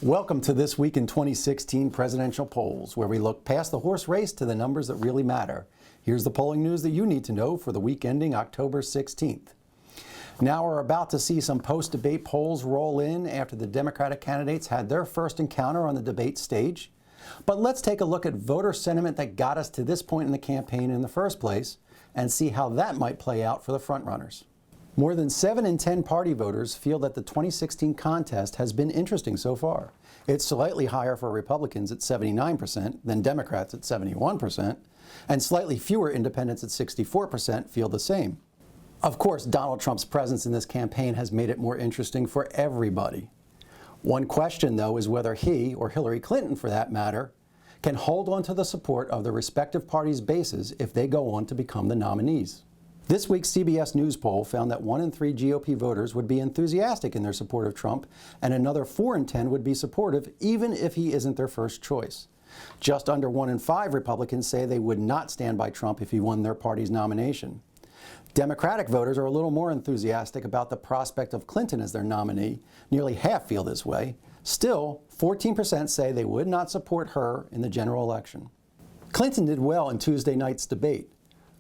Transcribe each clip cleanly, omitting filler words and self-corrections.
Welcome to This Week in 2016 Presidential Polls, where we look past the horse race to the numbers that really matter. Here's the polling news that you need to know for the week ending October 16th. Now we're about to see some post-debate polls roll in after the Democratic candidates had their first encounter on the debate stage. But let's take a look at voter sentiment that got us to this point in the campaign in the first place and see how that might play out for the frontrunners. More than 7 in 10 party voters feel that the 2016 contest has been interesting so far. It's slightly higher for Republicans at 79% than Democrats at 71%, and slightly fewer independents at 64% feel the same. Of course, Donald Trump's presence in this campaign has made it more interesting for everybody. One question, though, is whether he, or Hillary Clinton for that matter, can hold on to the support of their respective parties' bases if they go on to become the nominees. This week's CBS News poll found that 1 in 3 GOP voters would be enthusiastic in their support of Trump, and another 4 in 10 would be supportive even if he isn't their first choice. Just under 1 in 5 Republicans say they would not stand by Trump if he won their party's nomination. Democratic voters are a little more enthusiastic about the prospect of Clinton as their nominee. Nearly half feel this way. Still, 14% say they would not support her in the general election. Clinton did well in Tuesday night's debate,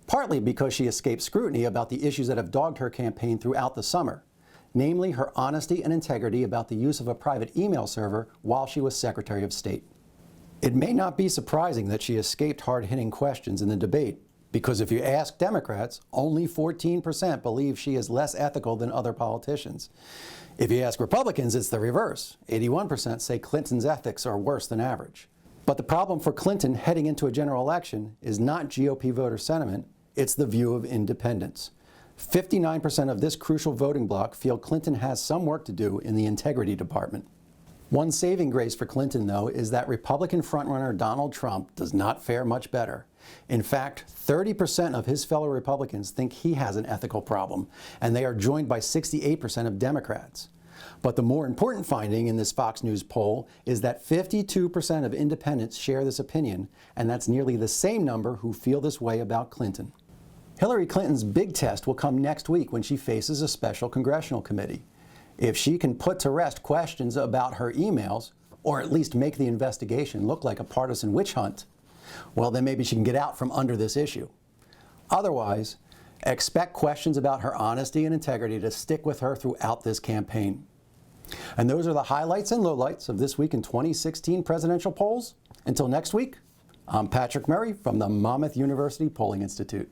partly because she escaped scrutiny about the issues that have dogged her campaign throughout the summer, namely her honesty and integrity about the use of a private email server while she was Secretary of State. It may not be surprising that she escaped hard-hitting questions in the debate, because if you ask Democrats, only 14% believe she is less ethical than other politicians. If you ask Republicans, it's the reverse. 81% say Clinton's ethics are worse than average. But the problem for Clinton heading into a general election is not GOP voter sentiment, it's the view of independents. 59% of this crucial voting bloc feel Clinton has some work to do in the integrity department. One saving grace for Clinton, though, is that Republican frontrunner Donald Trump does not fare much better. In fact, 30% of his fellow Republicans think he has an ethical problem, and they are joined by 68% of Democrats. But the more important finding in this Fox News poll is that 52% of independents share this opinion, and that's nearly the same number who feel this way about Clinton. Hillary Clinton's big test will come next week when she faces a special congressional committee. If she can put to rest questions about her emails, or at least make the investigation look like a partisan witch hunt, well, then maybe she can get out from under this issue. Otherwise, expect questions about her honesty and integrity to stick with her throughout this campaign. And those are the highlights and lowlights of This Week in 2016 presidential polls. Until next week, I'm Patrick Murray from the Monmouth University Polling Institute.